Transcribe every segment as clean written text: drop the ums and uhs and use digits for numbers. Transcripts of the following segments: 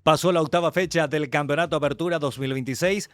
Pasó la octava fecha del Campeonato Apertura 2026.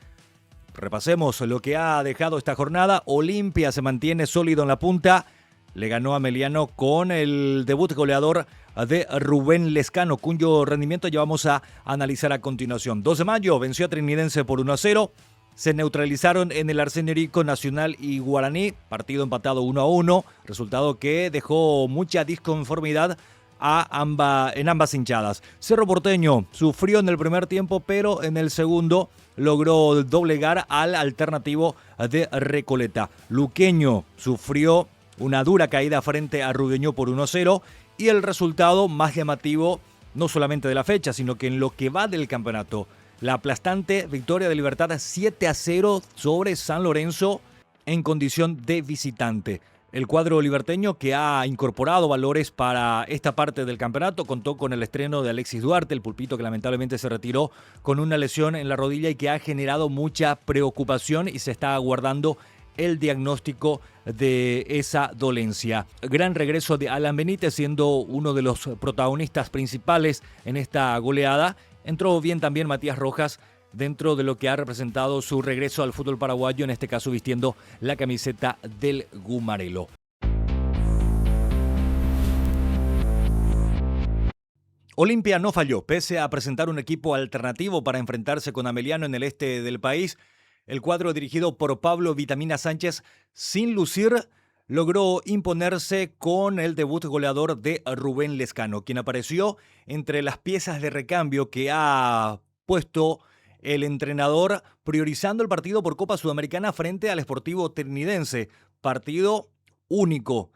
Repasemos lo que ha dejado esta jornada. Olimpia se mantiene sólido en la punta. Le ganó a Meliano con el debut goleador de Rubén Lescano, cuyo rendimiento ya vamos a analizar a continuación. 2 de mayo venció a Trinidense por 1-0. Se neutralizaron en el Arsenio Nacional y Guaraní, partido empatado 1-1, resultado que dejó mucha disconformidad en ambas hinchadas. Cerro Porteño sufrió en el primer tiempo, pero en el segundo logró doblegar al Alternativo de Recoleta. Luqueño sufrió una dura caída frente a Rudeño por 1-0 y el resultado más llamativo, no solamente de la fecha, sino que en lo que va del campeonato. La aplastante victoria de Libertad 7-0 sobre San Lorenzo en condición de visitante. El cuadro liberteño, que ha incorporado valores para esta parte del campeonato, contó con el estreno de Alexis Duarte, el pulpito que lamentablemente se retiró con una lesión en la rodilla y que ha generado mucha preocupación y se está aguardando el diagnóstico de esa dolencia. Gran regreso de Alan Benítez, siendo uno de los protagonistas principales en esta goleada. Entró bien también Matías Rojas dentro de lo que ha representado su regreso al fútbol paraguayo, en este caso vistiendo la camiseta del Gumarelo. Olimpia no falló, pese a presentar un equipo alternativo para enfrentarse con Ameliano en el este del país. El cuadro dirigido por Pablo Vitamina Sánchez, sin lucir, logró imponerse con el debut goleador de Rubén Lescano, quien apareció entre las piezas de recambio que ha puesto el entrenador, priorizando el partido por Copa Sudamericana frente al Sportivo Trinidense. Partido único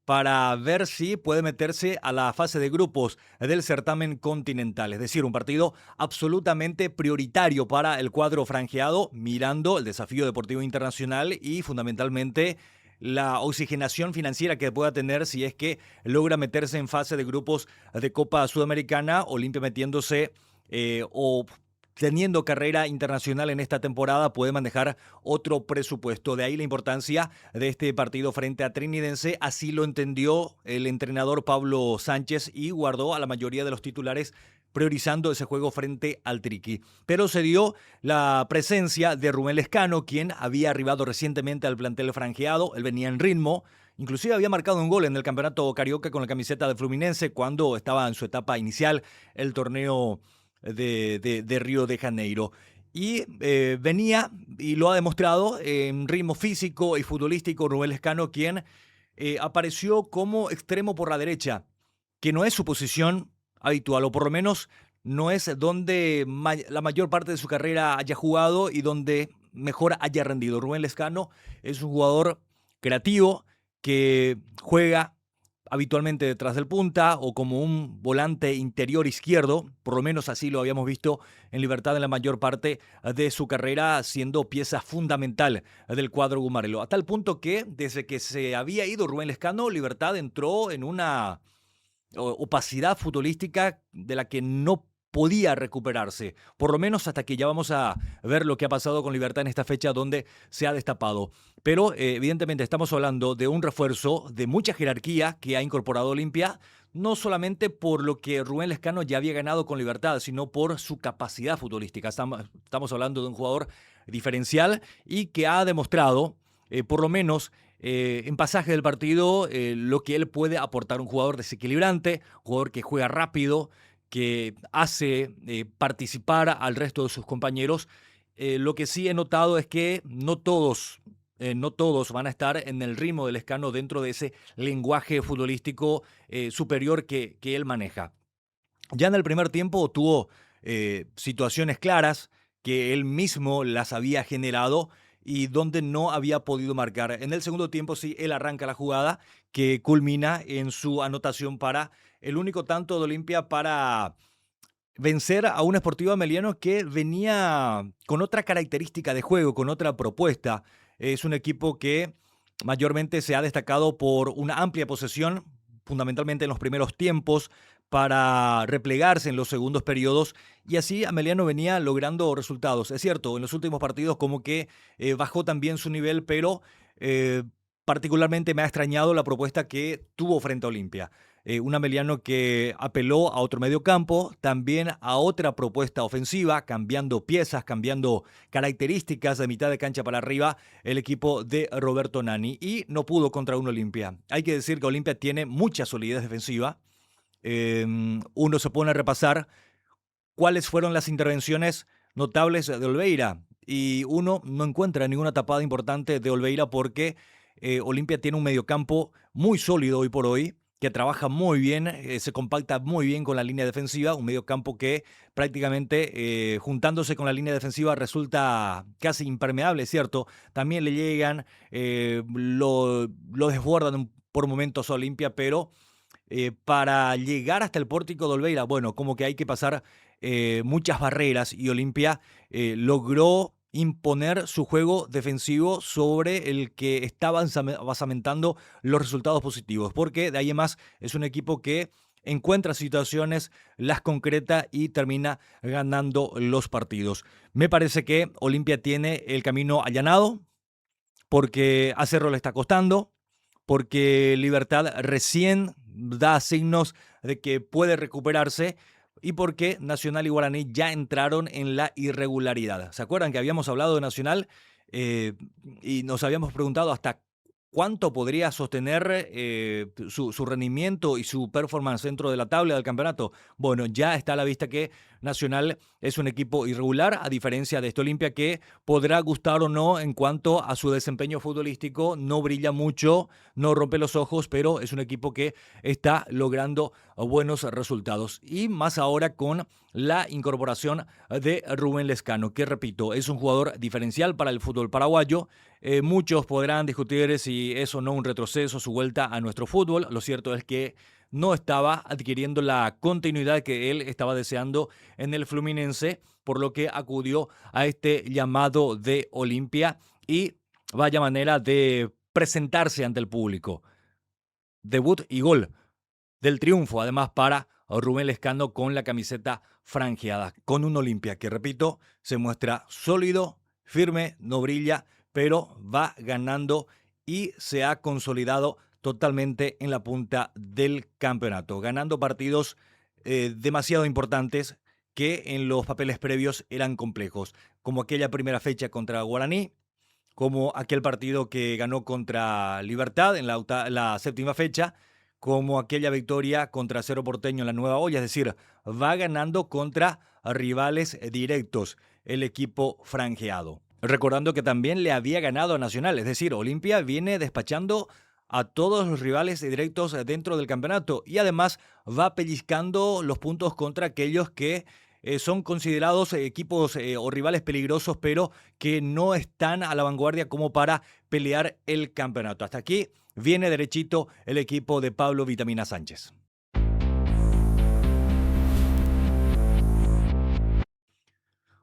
para ver si puede meterse a la fase de grupos del certamen continental. Es decir, un partido absolutamente prioritario para el cuadro franjeado, mirando el desafío deportivo internacional y fundamentalmente la oxigenación financiera que pueda tener si es que logra meterse en fase de grupos de Copa Sudamericana, Olimpia metiéndose o teniendo carrera internacional en esta temporada, puede manejar otro presupuesto. De ahí la importancia de este partido frente a Trinidense. Así lo entendió el entrenador Pablo Sánchez y guardó a la mayoría de los titulares, priorizando ese juego frente al Triqui. Pero se dio la presencia de Rubén Lescano, quien había arribado recientemente al plantel franjeado. Él venía en ritmo. Inclusive había marcado un gol en el campeonato carioca con la camiseta de Fluminense cuando estaba en su etapa inicial el torneo de Río de Janeiro. Y venía, y lo ha demostrado, en ritmo físico y futbolístico, Rubén Lescano, quien apareció como extremo por la derecha, que no es su posición habitual, o por lo menos no es donde la mayor parte de su carrera haya jugado y donde mejor haya rendido. Rubén Lescano es un jugador creativo que juega habitualmente detrás del punta o como un volante interior izquierdo, por lo menos así lo habíamos visto en Libertad en la mayor parte de su carrera, siendo pieza fundamental del cuadro Gumarelo. A tal punto que desde que se había ido Rubén Lescano, Libertad entró en una opacidad futbolística de la que no podía recuperarse, por lo menos hasta que ya vamos a ver lo que ha pasado con Libertad en esta fecha donde se ha destapado. Pero evidentemente estamos hablando de un refuerzo de mucha jerarquía que ha incorporado Olimpia, no solamente por lo que Rubén Lescano ya había ganado con Libertad, sino por su capacidad futbolística. Estamos hablando de un jugador diferencial y que ha demostrado, por lo menos en pasaje del partido, lo que él puede aportar. Un jugador desequilibrante, jugador que juega rápido, que hace participar al resto de sus compañeros. Lo que sí he notado es que no todos van a estar en el ritmo del Lescano dentro de ese lenguaje futbolístico superior que él maneja. Ya en el primer tiempo tuvo situaciones claras que él mismo las había generado y donde no había podido marcar. En el segundo tiempo sí, él arranca la jugada que culmina en su anotación para el único tanto de Olimpia para vencer a un Sportivo Ameliano que venía con otra característica de juego, con otra propuesta. Es un equipo que mayormente se ha destacado por una amplia posesión, fundamentalmente en los primeros tiempos, para replegarse en los segundos periodos, y así Ameliano venía logrando resultados. Es cierto, en los últimos partidos como que bajó también su nivel, pero particularmente me ha extrañado la propuesta que tuvo frente a Olimpia. Un Ameliano que apeló a otro mediocampo, también a otra propuesta ofensiva, cambiando piezas, cambiando características de mitad de cancha para arriba, el equipo de Roberto Nani. Y no pudo contra un Olimpia. Hay que decir que Olimpia tiene mucha solidez defensiva. Uno se pone a repasar cuáles fueron las intervenciones notables de Olveira. Y uno no encuentra ninguna tapada importante de Olveira porque Olimpia tiene un mediocampo muy sólido hoy por hoy, que trabaja muy bien, se compacta muy bien con la línea defensiva, un mediocampo que prácticamente juntándose con la línea defensiva resulta casi impermeable, ¿cierto? También le llegan, lo desbordan por momentos a Olimpia, pero para llegar hasta el pórtico de Olveira, bueno, como que hay que pasar muchas barreras y Olimpia logró imponer su juego defensivo sobre el que estaba basamentando los resultados positivos, porque de ahí en más es un equipo que encuentra situaciones, las concreta y termina ganando los partidos. Me parece que Olimpia tiene el camino allanado, porque a Cerro le está costando, porque Libertad recién da signos de que puede recuperarse y porque Nacional y Guaraní ya entraron en la irregularidad. ¿Se acuerdan que habíamos hablado de Nacional y nos habíamos preguntado hasta cuánto podría sostener su rendimiento y su performance dentro de la tabla del campeonato? Bueno, ya está a la vista que Nacional es un equipo irregular, a diferencia de este Olimpia que podrá gustar o no en cuanto a su desempeño futbolístico, no brilla mucho, no rompe los ojos, pero es un equipo que está logrando buenos resultados. Y más ahora con la incorporación de Rubén Lescano, que repito, es un jugador diferencial para el fútbol paraguayo. Muchos podrán discutir si eso o no un retroceso, su vuelta a nuestro fútbol. Lo cierto es que no estaba adquiriendo la continuidad que él estaba deseando en el Fluminense, por lo que acudió a este llamado de Olimpia y vaya manera de presentarse ante el público. Debut y gol del triunfo, además para Rubén Lescano con la camiseta franjeada, con un Olimpia que, repito, se muestra sólido, firme, no brilla, pero va ganando y se ha consolidado totalmente en la punta del campeonato, ganando partidos demasiado importantes que en los papeles previos eran complejos, como aquella primera fecha contra Guaraní, como aquel partido que ganó contra Libertad en la séptima fecha, como aquella victoria contra Cerro Porteño en la Nueva Olla, es decir, va ganando contra rivales directos el equipo franjeado. Recordando que también le había ganado a Nacional, es decir, Olimpia viene despachando a todos los rivales directos dentro del campeonato y además va pellizcando los puntos contra aquellos que son considerados equipos o rivales peligrosos, pero que no están a la vanguardia como para pelear el campeonato. Hasta aquí viene derechito el equipo de Pablo Vitamina Sánchez.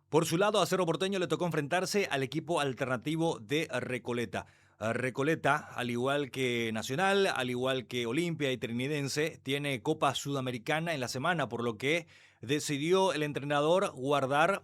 Por su lado, a Cerro Porteño le tocó enfrentarse al equipo alternativo de Recoleta. Recoleta, al igual que Nacional, al igual que Olimpia y Trinidense, tiene Copa Sudamericana en la semana, por lo que decidió el entrenador guardar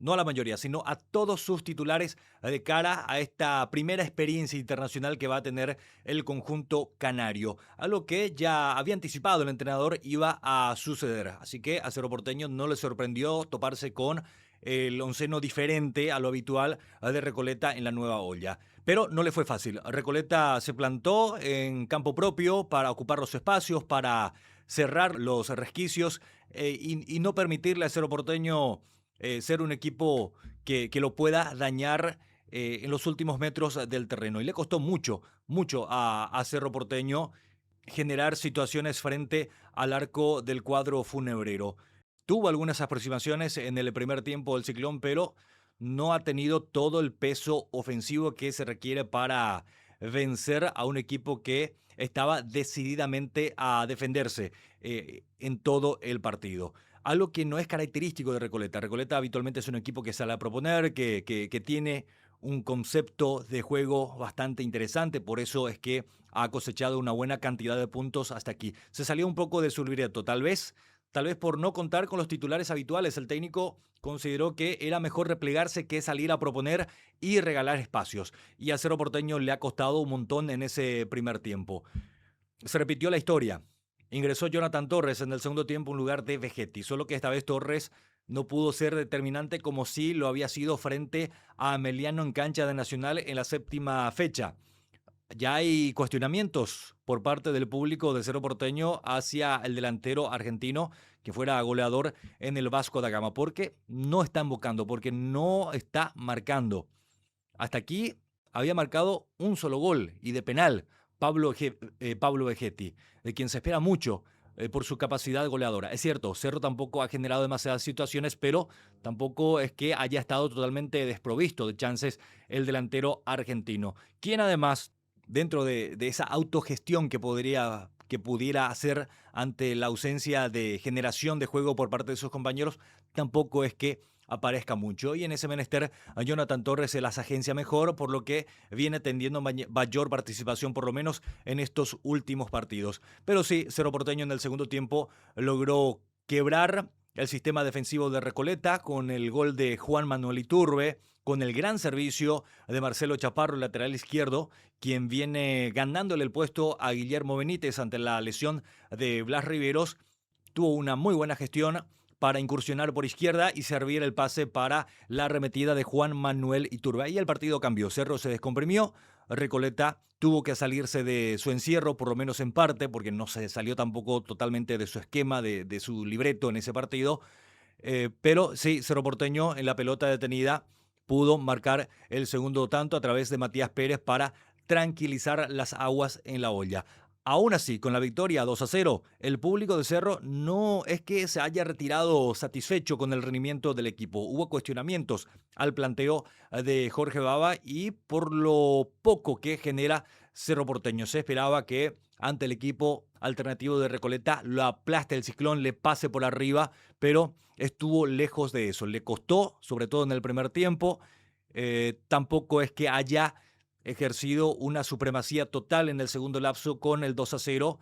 no a la mayoría, sino a todos sus titulares de cara a esta primera experiencia internacional que va a tener el conjunto canario. A lo que ya había anticipado el entrenador iba a suceder. Así que a Cerro Porteño no le sorprendió toparse con el onceno diferente a lo habitual de Recoleta en la Nueva Olla. Pero no le fue fácil. Recoleta se plantó en campo propio para ocupar los espacios, para cerrar los resquicios y no permitirle a Cerro Porteño ser un equipo que lo pueda dañar en los últimos metros del terreno. Y le costó mucho a Cerro Porteño generar situaciones frente al arco del cuadro funebrero. Tuvo algunas aproximaciones en el primer tiempo del Ciclón, pero no ha tenido todo el peso ofensivo que se requiere para vencer a un equipo que estaba decididamente a defenderse en todo el partido. Algo que no es característico de Recoleta. Recoleta habitualmente es un equipo que sale a proponer, que tiene un concepto de juego bastante interesante, por eso es que ha cosechado una buena cantidad de puntos hasta aquí. Se salió un poco de su libreto, tal vez por no contar con los titulares habituales. El técnico consideró que era mejor replegarse que salir a proponer y regalar espacios. Y a Cerro Porteño le ha costado un montón en ese primer tiempo. Se repitió la historia. Ingresó Jonathan Torres en el segundo tiempo en lugar de Vegetti, solo que esta vez Torres no pudo ser determinante como sí lo había sido frente a Ameliano en cancha de Nacional en la séptima fecha. Ya hay cuestionamientos por parte del público de Cerro Porteño hacia el delantero argentino que fuera goleador en el Vasco da Gama, porque no está invocando, porque no está marcando. Hasta aquí había marcado un solo gol y de penal Pablo Vegetti, de quien se espera mucho por su capacidad goleadora. Es cierto, Cerro tampoco ha generado demasiadas situaciones, pero tampoco es que haya estado totalmente desprovisto de chances el delantero argentino, quien además, dentro de esa autogestión que pudiera hacer ante la ausencia de generación de juego por parte de sus compañeros, tampoco es que aparezca mucho. Y en ese menester a Jonathan Torres se las agencia mejor, por lo que viene tendiendo mayor participación, por lo menos en estos últimos partidos. Pero sí, Cerro Porteño en el segundo tiempo logró quebrar el sistema defensivo de Recoleta con el gol de Juan Manuel Iturbe, con el gran servicio de Marcelo Chaparro, el lateral izquierdo, quien viene ganándole el puesto a Guillermo Benítez ante la lesión de Blas Riveros. Tuvo una muy buena gestión para incursionar por izquierda y servir el pase para la arremetida de Juan Manuel Iturbe. Ahí el partido cambió, Cerro se descomprimió, Recoleta tuvo que salirse de su encierro, por lo menos en parte, porque no se salió tampoco totalmente de su esquema, de su libreto en ese partido. Pero sí, Cerro Porteño en la pelota detenida pudo marcar el segundo tanto a través de Matías Pérez para tranquilizar las aguas en la olla. Aún así, con la victoria 2-0, el público de Cerro no es que se haya retirado satisfecho con el rendimiento del equipo. Hubo cuestionamientos al planteo de Jorge Baba y por lo poco que genera Cerro Porteño. Se esperaba que ante el equipo alternativo de Recoleta lo aplaste el ciclón, le pase por arriba, pero estuvo lejos de eso. Le costó, sobre todo en el primer tiempo. Tampoco es que haya ejercido una supremacía total en el segundo lapso con el 2-0.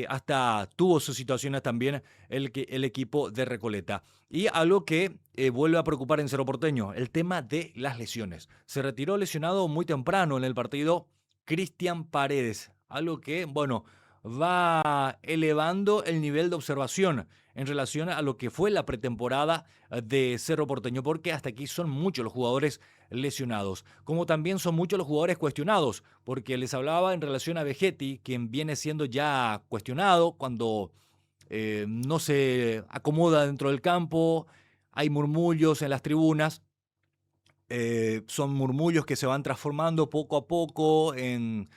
Hasta tuvo sus situaciones también el equipo de Recoleta. Y algo que vuelve a preocupar en Cerro Porteño, el tema de las lesiones. Se retiró lesionado muy temprano en el partido Cristian Paredes. Algo que, bueno, va elevando el nivel de observación en relación a lo que fue la pretemporada de Cerro Porteño, porque hasta aquí son muchos los jugadores lesionados, como también son muchos los jugadores cuestionados, porque les hablaba en relación a Vegetti, quien viene siendo ya cuestionado cuando no se acomoda dentro del campo, hay murmullos en las tribunas, son murmullos que se van transformando poco a poco en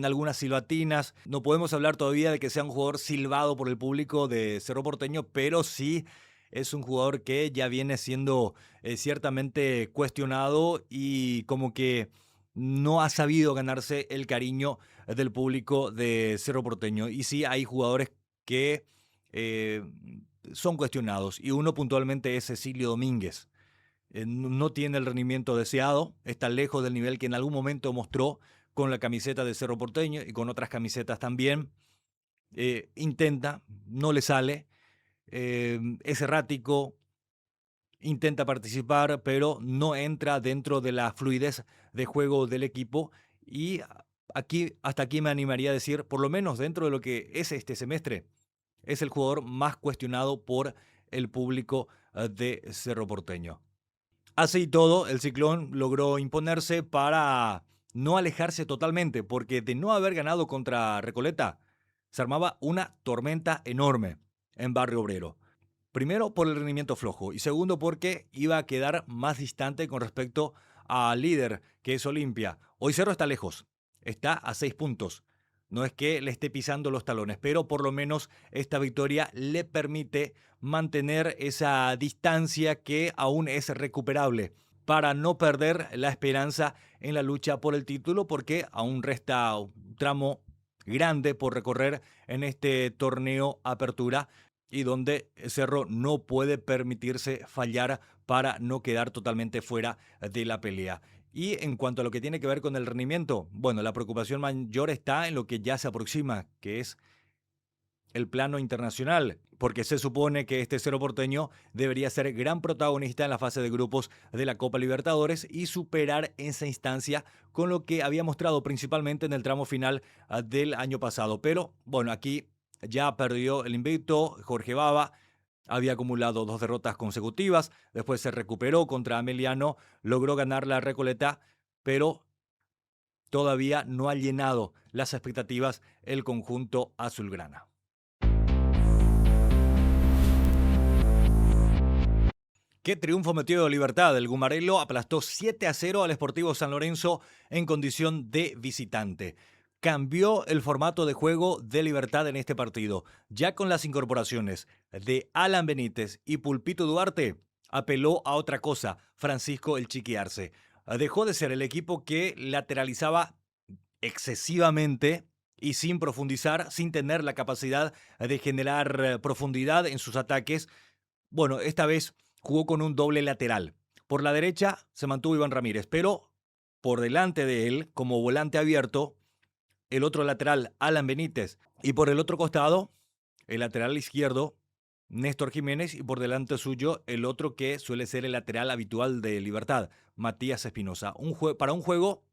algunas silbatinas. No podemos hablar todavía de que sea un jugador silbado por el público de Cerro Porteño, pero sí es un jugador que ya viene siendo ciertamente cuestionado y como que no ha sabido ganarse el cariño del público de Cerro Porteño. Y sí hay jugadores que eh, son cuestionados y uno puntualmente es Cecilio Domínguez. No tiene el rendimiento deseado, está lejos del nivel que en algún momento mostró con la camiseta de Cerro Porteño y con otras camisetas también. Intenta, no le sale, es errático, intenta participar, pero no entra dentro de la fluidez de juego del equipo. Y hasta aquí me animaría a decir, por lo menos dentro de lo que es este semestre, es el jugador más cuestionado por el público de Cerro Porteño. Así y todo, el Ciclón logró imponerse para no alejarse totalmente, porque de no haber ganado contra Recoleta, se armaba una tormenta enorme en Barrio Obrero. Primero por el rendimiento flojo y segundo porque iba a quedar más distante con respecto al líder, que es Olimpia. Hoy Cerro está lejos, está a 6 puntos. No es que le esté pisando los talones, pero por lo menos esta victoria le permite mantener esa distancia que aún es recuperable para no perder la esperanza en la lucha por el título, porque aún resta un tramo grande por recorrer en este torneo Apertura y donde Cerro no puede permitirse fallar para no quedar totalmente fuera de la pelea. Y en cuanto a lo que tiene que ver con el rendimiento, bueno, la preocupación mayor está en lo que ya se aproxima, que es el plano internacional, porque se supone que este Cerro Porteño debería ser gran protagonista en la fase de grupos de la Copa Libertadores y superar esa instancia con lo que había mostrado principalmente en el tramo final del año pasado. Pero bueno, aquí ya perdió el invicto. Jorge Baba había acumulado 2 derrotas consecutivas, después se recuperó contra Ameliano, logró ganar la Recoleta, pero todavía no ha llenado las expectativas el conjunto azulgrana. Qué triunfo metió de Libertad. El Gumarelo aplastó 7-0 al Sportivo San Lorenzo en condición de visitante. Cambió el formato de juego de Libertad en este partido. Ya con las incorporaciones de Alan Benítez y Pulpito Duarte, apeló a otra cosa, Francisco el Chiqui Arce. Dejó de ser el equipo que lateralizaba excesivamente y sin profundizar, sin tener la capacidad de generar profundidad en sus ataques. Bueno, esta vez jugó con un doble lateral. Por la derecha se mantuvo Iván Ramírez, pero por delante de él, como volante abierto, el otro lateral, Alan Benítez. Y por el otro costado, el lateral izquierdo, Néstor Jiménez. Y por delante suyo, el otro que suele ser el lateral habitual de Libertad, Matías Espinosa. Para un juego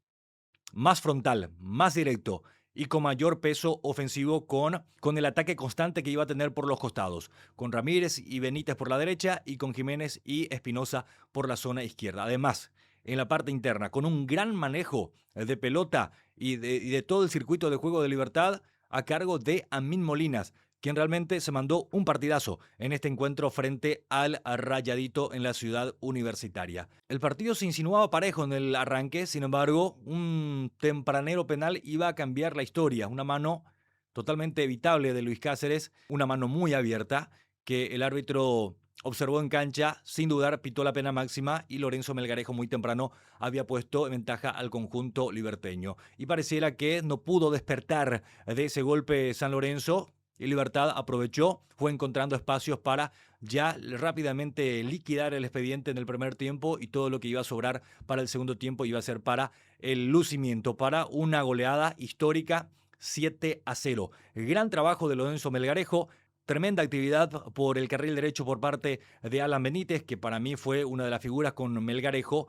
más frontal, más directo y con mayor peso ofensivo con el ataque constante que iba a tener por los costados, con Ramírez y Benítez por la derecha y con Jiménez y Espinosa por la zona izquierda. Además, en la parte interna, con un gran manejo de pelota y de todo el circuito de juego de Libertad a cargo de Amín Molinas, quien realmente se mandó un partidazo en este encuentro frente al Rayadito en la Ciudad Universitaria. El partido se insinuaba parejo en el arranque, sin embargo, un tempranero penal iba a cambiar la historia. Una mano totalmente evitable de Luis Cáceres, una mano muy abierta que el árbitro observó en cancha, sin dudar pitó la pena máxima y Lorenzo Melgarejo muy temprano había puesto en ventaja al conjunto liberteño. Y pareciera que no pudo despertar de ese golpe San Lorenzo. Y Libertad aprovechó, fue encontrando espacios para ya rápidamente liquidar el expediente en el primer tiempo y todo lo que iba a sobrar para el segundo tiempo iba a ser para el lucimiento, para una goleada histórica 7-0. Gran trabajo de Lorenzo Melgarejo, tremenda actividad por el carril derecho por parte de Alan Benítez, que para mí fue una de las figuras con Melgarejo.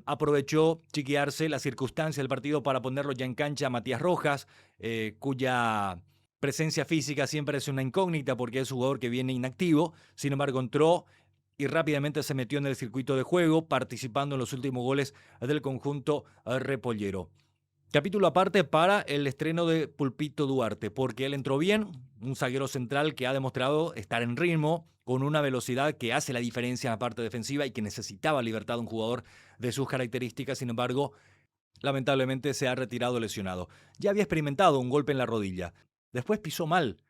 Aprovechó Chiqui Arce la circunstancia del partido para ponerlo ya en cancha a Matías Rojas, cuya presencia física siempre es una incógnita porque es un jugador que viene inactivo. Sin embargo, entró y rápidamente se metió en el circuito de juego, participando en los últimos goles del conjunto repollero. Capítulo aparte para el estreno de Pulpito Duarte, porque él entró bien, un zaguero central que ha demostrado estar en ritmo, con una velocidad que hace la diferencia en la parte defensiva y que necesitaba Libertad un jugador de sus características. Sin embargo, lamentablemente se ha retirado lesionado. Ya había experimentado un golpe en la rodilla. Después pisó mal,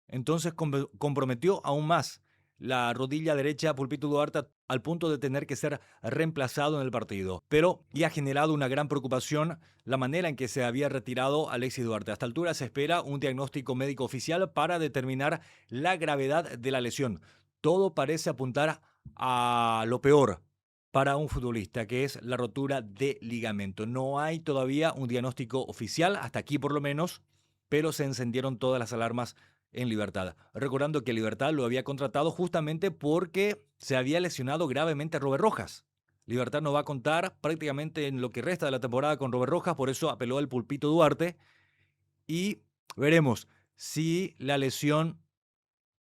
entonces comprometió aún más la rodilla derecha Pulpito Duarte al punto de tener que ser reemplazado en el partido. Pero ya ha generado una gran preocupación la manera en que se había retirado Alexis Duarte. A esta altura se espera un diagnóstico médico oficial para determinar la gravedad de la lesión. Todo parece apuntar a lo peor para un futbolista, que es la rotura de ligamento. No hay todavía un diagnóstico oficial, hasta aquí por lo menos, pero se encendieron todas las alarmas en Libertad. Recordando que Libertad lo había contratado justamente porque se había lesionado gravemente a Robert Rojas. Libertad no va a contar prácticamente en lo que resta de la temporada con Robert Rojas, por eso apeló al Pulpito Duarte. Y veremos si la lesión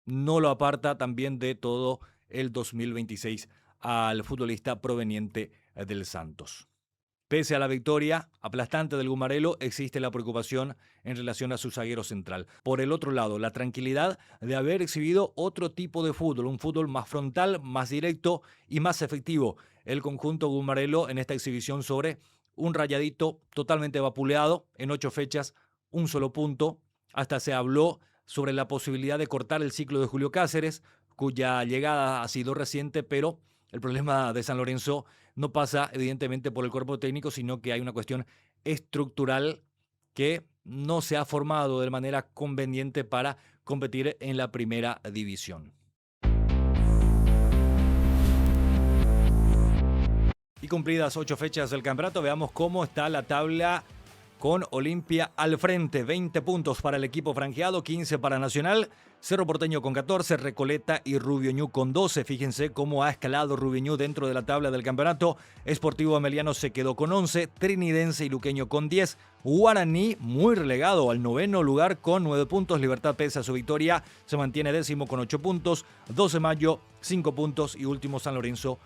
no lo aparta también de todo el 2026 al futbolista proveniente del Santos. Pese a la victoria aplastante del Gumarelo, existe la preocupación en relación a su zaguero central. Por el otro lado, la tranquilidad de haber exhibido otro tipo de fútbol, un fútbol más frontal, más directo y más efectivo. El conjunto Gumarelo en esta exhibición sobre un Rayadito totalmente vapuleado en 8 fechas, un solo punto. Hasta se habló sobre la posibilidad de cortar el ciclo de Julio Cáceres, cuya llegada ha sido reciente, pero el problema de San Lorenzo no pasa evidentemente por el cuerpo técnico, sino que hay una cuestión estructural que no se ha formado de manera conveniente para competir en la primera división. Y cumplidas 8 fechas del campeonato, veamos cómo está la tabla con Olimpia al frente. 20 puntos para el equipo franjeado, 15 para Nacional, Cerro Porteño con 14, Recoleta y Rubio Ñu con 12. Fíjense cómo ha escalado Rubio Ñu dentro de la tabla del campeonato. Sportivo Ameliano se quedó con 11, Trinidense y Luqueño con 10. Guaraní muy relegado al 9º lugar con 9 puntos. Libertad, pese a su victoria, se mantiene 10º con 8 puntos. 12 Mayo, 5 puntos y último San Lorenzo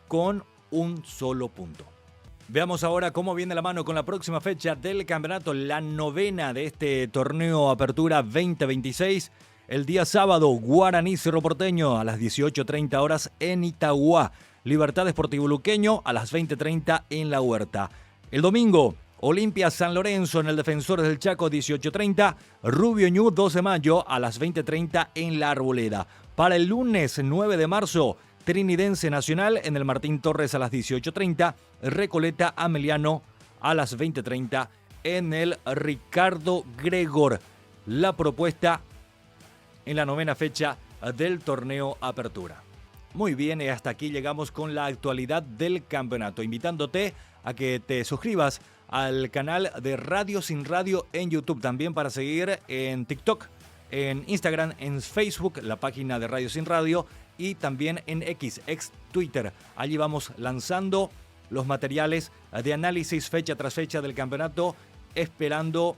con un solo punto. Veamos ahora cómo viene la mano con la próxima fecha del campeonato, la 9ª de este torneo Apertura 2026. El día sábado, Guaraní Cerro Porteño a las 18:30 horas en Itagua. Libertad Sportivo Luqueño a las 20:30 en La Huerta. El domingo, Olimpia San Lorenzo en el Defensores del Chaco 18:30. Rubio Ñu 12 Mayo a las 20:30 en La Arboleda. Para el lunes 9 de marzo, Trinidense Nacional en el Martín Torres a las 18:30. Recoleta Ameliano a las 20:30 en el Ricardo Gregor. La propuesta en la 9ª fecha del torneo Apertura. Muy bien, y hasta aquí llegamos con la actualidad del campeonato. Invitándote a que te suscribas al canal de Radio Sin Radio en YouTube. También para seguir en TikTok, en Instagram, en Facebook, la página de Radio Sin Radio. Y también en ex Twitter. Allí vamos lanzando los materiales de análisis fecha tras fecha del campeonato, esperando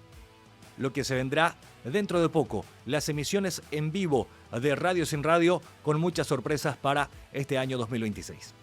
lo que se vendrá dentro de poco. Las emisiones en vivo de Radio Sin Radio con muchas sorpresas para este año 2026.